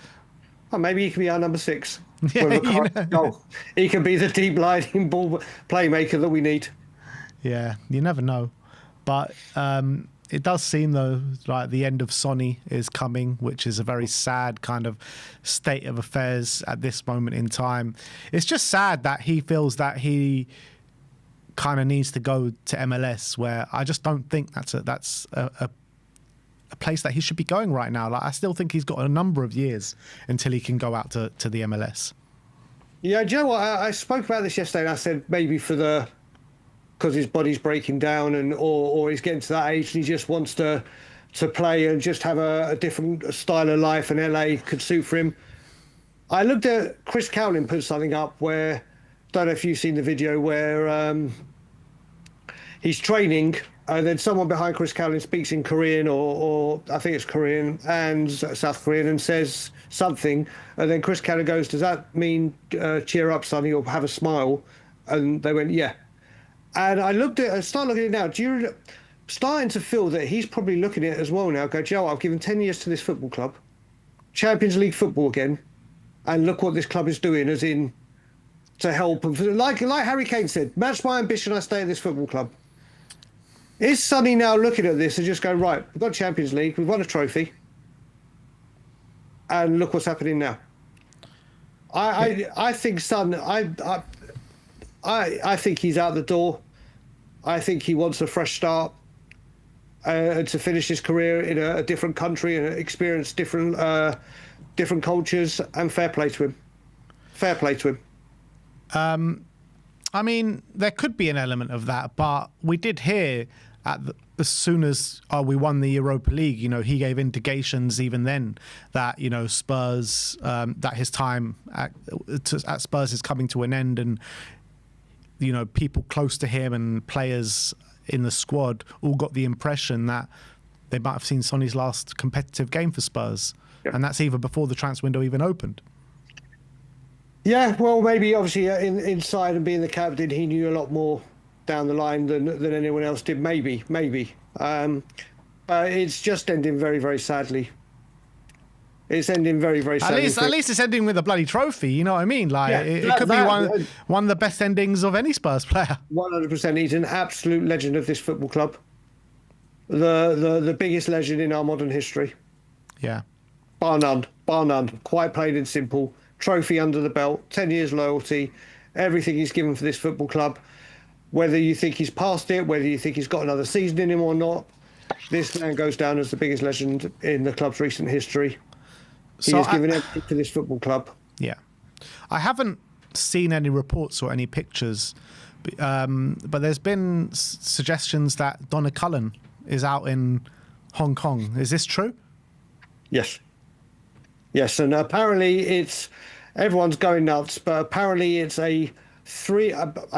Oh, maybe he can be our number 6. Yeah, he can be the deep lying ball playmaker that we need. Yeah, you never know. But it does seem, though, like the end of Sonny is coming, which is a very sad kind of state of affairs at this moment in time. It's just sad that he feels that he kind of needs to go to MLS, where I just don't think that's a place that he should be going right now. Like, I still think he's got a number of years until he can go out to the MLS. Yeah, do you know what? I spoke about this yesterday, and I said maybe because his body's breaking down, and or he's getting to that age and he just wants to play and just have a different style of life, and LA could suit for him. I looked at Chris Cowling put something up where, don't know if you've seen the video, where he's training, and then someone behind Chris Cowling speaks in Korean, or I think it's Korean and South Korean, and says something, and then Chris Cowling goes, "Does that mean cheer up, Sonny, or have a smile?" And they went, "Yeah." And I started looking at it now. Starting to feel that he's probably looking at it as well now. Go, Joe, I've given 10 years to this football club, Champions League football again. and look what this club is doing, as in to help. Like Harry Kane said, match my ambition, I stay at this football club. Is Sonny now looking at this and just going, right, we've got Champions League, we've won a trophy, and look what's happening now? I think Son, I think he's out the door. I think he wants a fresh start to finish his career in a different country and experience different cultures. And fair play to him. Fair play to him. I mean, there could be an element of that, but we did hear as soon as we won the Europa League, he gave indications even then that, Spurs, that his time at Spurs is coming to an end, and, people close to him and players in the squad all got the impression that they might have seen Sonny's last competitive game for Spurs. Yeah. And that's even before the transfer window even opened. Yeah, well, maybe obviously inside and being the captain, he knew a lot more down the line than anyone else did. Maybe. But it's just ending very, very sadly. It's ending very, very sadly. At least it's ending with a bloody trophy. You know what I mean? Like it could be one of the best endings of any Spurs player. 100%. He's an absolute legend of this football club. The biggest legend in our modern history. Yeah. Bar none. Quite plain and simple. Trophy under the belt, 10 years loyalty, everything he's given for this football club. Whether you think he's past it, whether you think he's got another season in him or not, this man goes down as the biggest legend in the club's recent history. He has given everything to this football club. Yeah. I haven't seen any reports or any pictures, but there's been suggestions that Donna Cullen is out in Hong Kong. Is this true? Yes, and apparently everyone's going nuts, but apparently it's I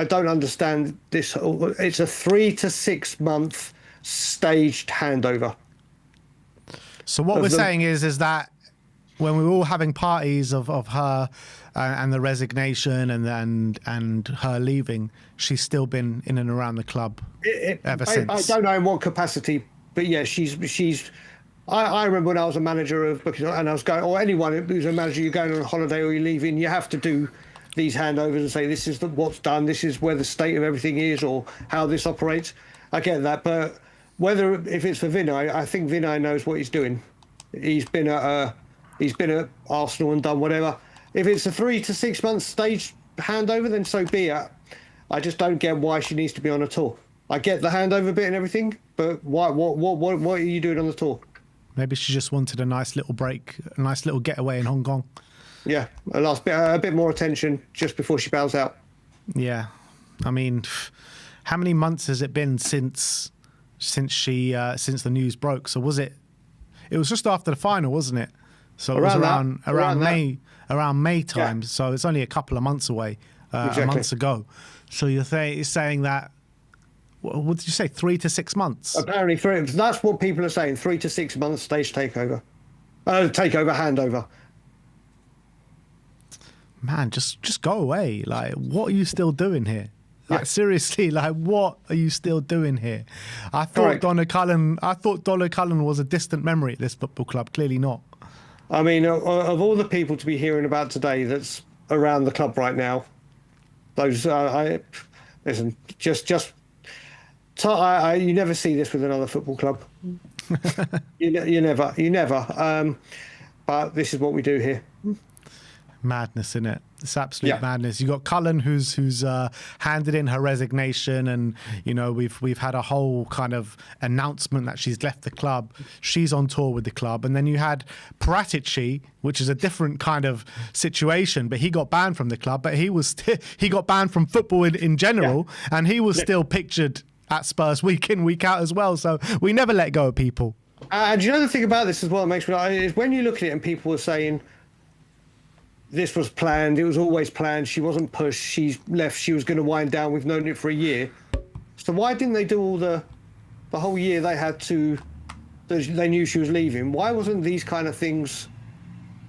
don't understand this. It's a 3 to 6 month staged handover. So what we're saying is that when we were all having parties of her and the resignation and her leaving, she's still been in and around the club ever since. I don't know in what capacity, but yeah, she's. I remember when I was a manager of booking, and I was going, or anyone who's a manager, you're going on a holiday or you're leaving, you have to do these handovers and say, this is what's done, this is where the state of everything is, or how this operates. I get that, but if it's for Vinay, I think Vinay knows what he's doing. He's been at Arsenal and done whatever. If it's a 3 to 6 month stage handover, then so be it. I just don't get why she needs to be on a tour. I get the handover bit and everything, but why? What are you doing on the tour? Maybe she just wanted a nice little break, a nice little getaway in Hong Kong. Yeah, a bit more attention just before she bows out. Yeah, I mean, how many months has it been since the news broke? So was it? It was just after the final, wasn't it? So it was around May time. Yeah. So it's only a couple of months away, exactly. Months ago. So you're saying that. What did you say? 3 to 6 months? Apparently, that's what people are saying. 3 to 6 months stage handover. Man, just go away. Like, what are you still doing here? Like, seriously, like, what are you still doing here? I thought Donna Cullen was a distant memory at this football club. Clearly not. I mean, of all the people to be hearing about today that's around the club right now, those listen, you never see this with another football club. you never. But this is what we do here. Madness, isn't it? It's absolute madness. You got Cullen, who's handed in her resignation, and we've had a whole kind of announcement that she's left the club. She's on tour with the club, and then you had Paratici, which is a different kind of situation, but he got banned from the club. But he got banned from football in general, and he was still pictured at Spurs week in, week out as well. So we never let go of people. And you know the thing about this as well that makes me laugh is when you look at it and people are saying this was planned, it was always planned, she wasn't pushed, she's left, she was going to wind down, we've known it for a year. So why didn't they do all the whole year they had to, they knew she was leaving? Why wasn't these kind of things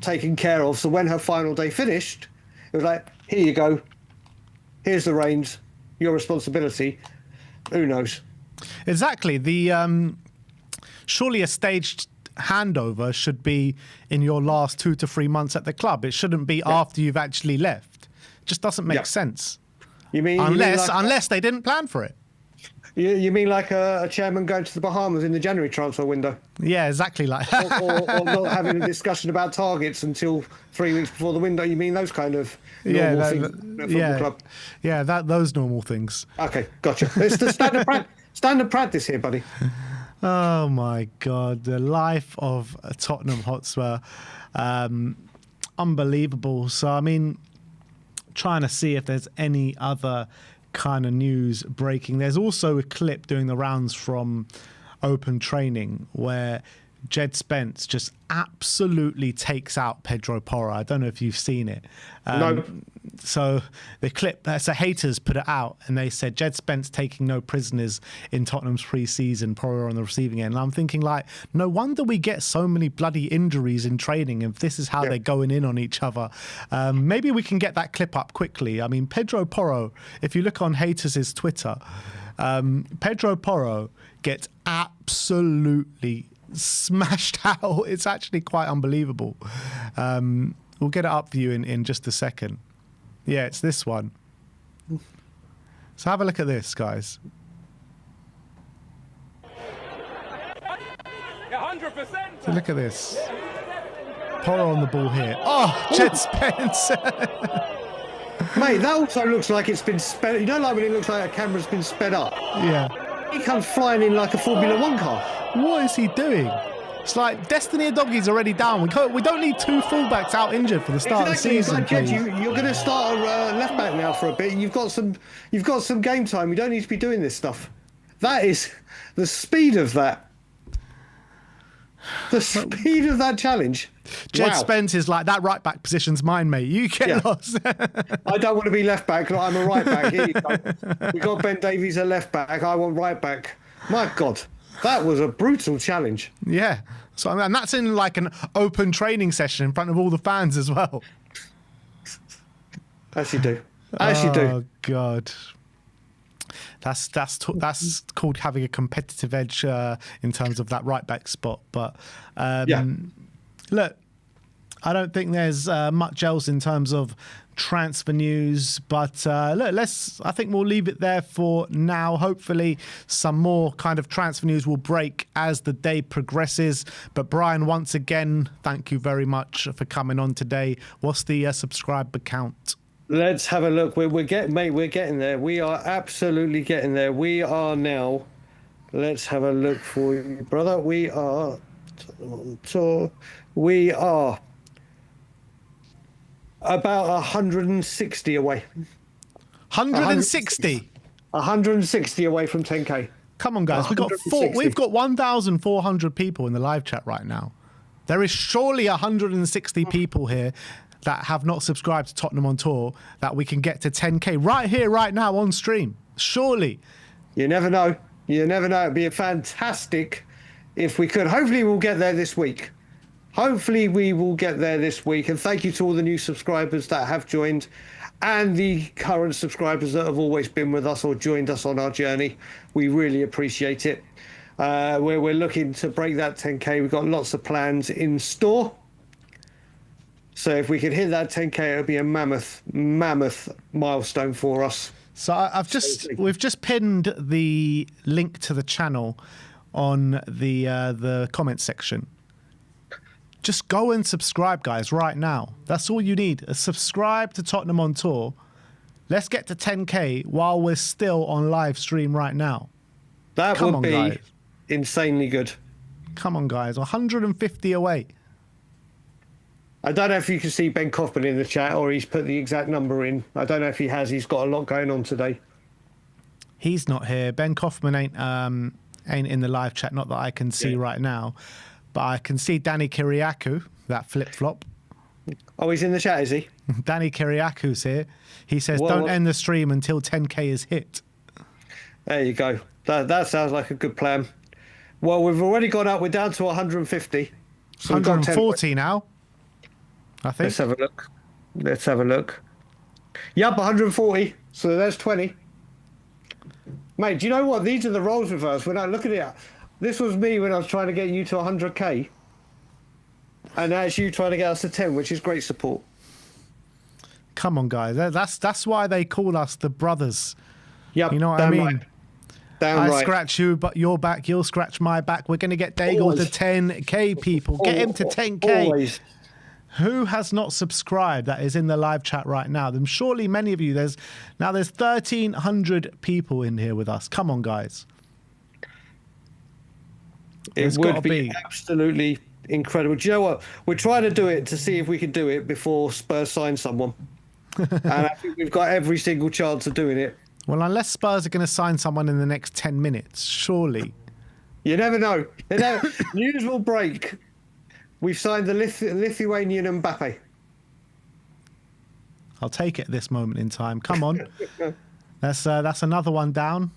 taken care of? So when her final day finished, it was like, here you go, here's the reins, your responsibility. Who knows? Exactly. Surely a staged handover should be in your last 2 to 3 months at the club. It shouldn't be after you've actually left. It just doesn't make sense. Unless they didn't plan for it. You mean like a chairman going to the Bahamas in the January transfer window? Yeah, exactly like that. or not having a discussion about targets until 3 weeks before the window. You mean those kind of normal things in a football club? Yeah, those normal things. Okay, gotcha. It's the standard practice here, buddy. Oh my God, the life of Tottenham Hotspur, unbelievable. So I mean, trying to see if there's any other kind of news breaking. There's also a clip doing the rounds from open training where Jed Spence just absolutely takes out Pedro Porro. I don't know if you've seen it. No. So the clip, so haters put it out and they said Jed Spence taking no prisoners in Tottenham's pre-season, Porro on the receiving end. And I'm thinking like, no wonder we get so many bloody injuries in training if this is how they're going in on each other. Maybe we can get that clip up quickly. I mean, Pedro Porro, if you look on haters' Twitter, Pedro Porro gets absolutely smashed out. It's actually quite unbelievable. We'll get it up for you in just a second. Yeah, it's this one. So have a look at this, guys. 100%. So look at this. Porro on the ball here. Oh, Jed Spence. Mate, that also looks like it's been sped. You know, like when it looks like a camera's been sped up. Yeah. He comes flying in like a Formula One car. What is he doing? It's like Destiny Doggy's already down. We don't need 2 fullbacks out injured for the start of the season. Like, Jed, you're going to start a left back now for a bit. You've got some game time. You don't need to be doing this stuff. That is the speed of that. The speed of that challenge. Jed Spence is like, that right back position's mine, mate. You get lost. I don't want to be left back. I'm a right back. Here you go. We got Ben Davies a left back. I want right back. My God. That was a brutal challenge. Yeah. So, and that's in like an open training session in front of all the fans as well. As you do. As you do. Oh, God. That's called having a competitive edge in terms of that right back spot. But look, I don't think there's much else in terms of transfer news, but look, I think we'll leave it there for now. Hopefully some more kind of transfer news will break as the day progresses. But Brian, once again, thank you very much for coming on today. What's the subscriber count? Let's have a look. We're getting there. We are absolutely getting there. We are now. Let's have a look for you, brother. We are about 160 away. 160? 160 away from 10K. Come on, guys. We've got 1,400 people in the live chat right now. There is surely 160 people here that have not subscribed to Tottenham on Tour that we can get to 10K right here, right now on stream. Surely. You never know. You never know. It'd be fantastic if we could. Hopefully we'll get there this week. Hopefully we will get there this week. And thank you to all the new subscribers that have joined and the current subscribers that have always been with us or joined us on our journey. We really appreciate it. We're looking to break that 10K. We've got lots of plans in store. So if we could hit that 10K, it would be a mammoth milestone for us. So we've just pinned the link to the channel on the comment section. Just go and subscribe, guys, right now. That's all you need. Subscribe to Tottenham on Tour. Let's get to 10K while we're still on live stream right now. That would be insanely good. Come on, guys. 150 away. I don't know if you can see Ben Kaufman in the chat or he's put the exact number in. I don't know if he has. He's got a lot going on today. He's not here. Ben Kaufman ain't in the live chat, not that I can see right now. But I can see Danny Kiriakou, that flip-flop. Oh, he's in the chat, is he? Danny Kiriakou's here. He says, don't end the stream until 10K is hit. There you go. That sounds like a good plan. Well, we've already gone up. We're down to 150. So 140 now, I think. Let's have a look. Yep, 140. So there's 20. Mate, do you know what? These are the roles reversed. When I look at it, this was me when I was trying to get you to 100K. And that's you trying to get us to 10, which is great support. Come on, guys. That's why they call us the brothers. Yep, You know what I mean? Right. Damn I right. scratch you, but your back, you'll scratch my back. We're going to get Daigle to 10K, people. Get him to 10K. Always. Who has not subscribed that is in the live chat right now? Then surely many of you. There's 1,300 people in here with us. Come on, guys. It would be absolutely incredible. Do you know what? We're trying to do it to see if we can do it before Spurs sign someone. And I think we've got every single chance of doing it. Well, unless Spurs are going to sign someone in the next 10 minutes, surely. You never know. News will break. We've signed the Lithuanian Mbappe. I'll take it at this moment in time. Come on. That's another one down.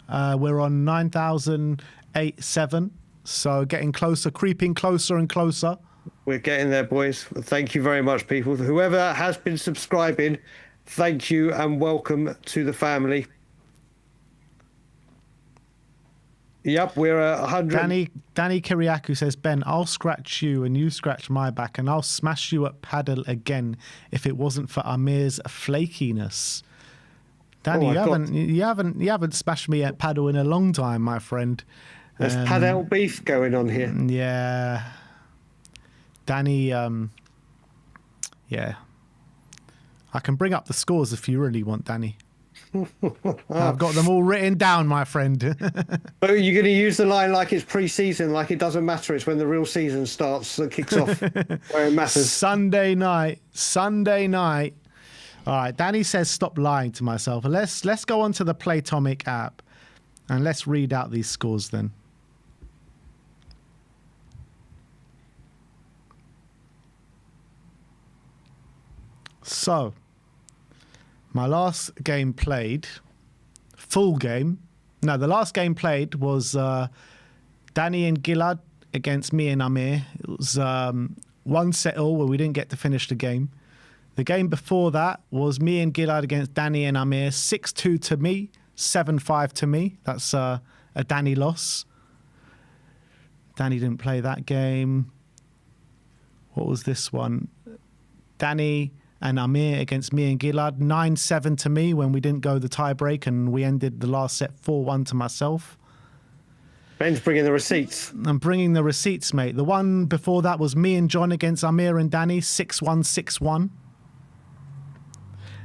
We're on 9,087. So getting closer, creeping closer and closer. We're getting there, boys. Thank you very much, people. Whoever has been subscribing, thank you and welcome to the family. Yep, we're at 100. Danny Kiriakou says, Ben, I'll scratch you and you scratch my back and I'll smash you at paddle again if it wasn't for Amir's flakiness. Danny, you haven't smashed me at paddle in a long time, my friend. There's paddle beef going on here. Yeah. Danny, yeah. I can bring up the scores if you really want, Danny. I've got them all written down, my friend. But you're going to use the line like it's pre-season, like it doesn't matter. It's when the real season starts that kicks off where it matters. Sunday night. All right, Danny says stop lying to myself. Let's go on to the Playtomic app and let's read out these scores then. So, my last game played, full game. No, the last game played was Danny and Gilad against me and Amir. It was 1-1 where we didn't get to finish the game. The game before that was me and Gilad against Danny and Amir. 6-2 to me, 7-5 to me. That's a Danny loss. Danny didn't play that game. What was this one? Danny and Amir against me and Gilad. 9-7 to me when we didn't go the tie break and we ended the last set 4-1 to myself. Ben's bringing the receipts. I'm bringing the receipts, mate. The one before that was me and John against Amir and Danny. 6-1, 6-1.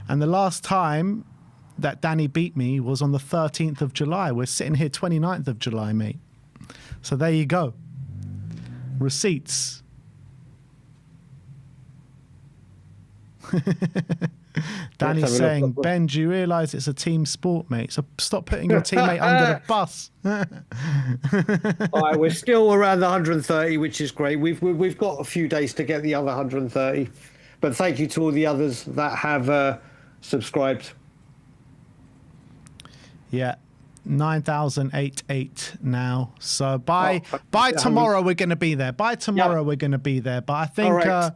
And the last time that Danny beat me was on the 13th of July. We're sitting here 29th of July, mate. So there you go. Receipts. Danny's saying, Ben, do you realise it's a team sport, mate? So stop putting your teammate under the bus. All right, we're still around the 130, which is great. We've got a few days to get the other 130. But thank you to all the others that have subscribed. Yeah. 9,088 now. So by tomorrow we're going to be there. By tomorrow we're going to be there. But I think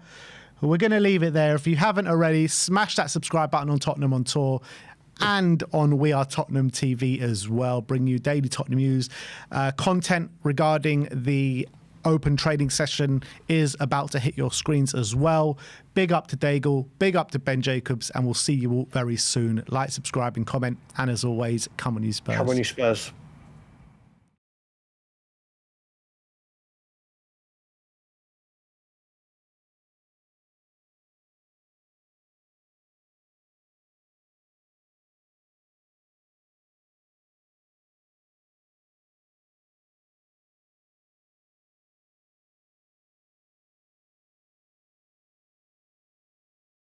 we're going to leave it there. If you haven't already, smash that subscribe button on Tottenham on Tour and on We Are Tottenham TV as well. Bring you daily Tottenham news. Content regarding the open trading session is about to hit your screens as well. Big up to Daigle, big up to Ben Jacobs, and we'll see you all very soon. Like, subscribe, and comment. And as always, come on you Spurs. Come on you Spurs.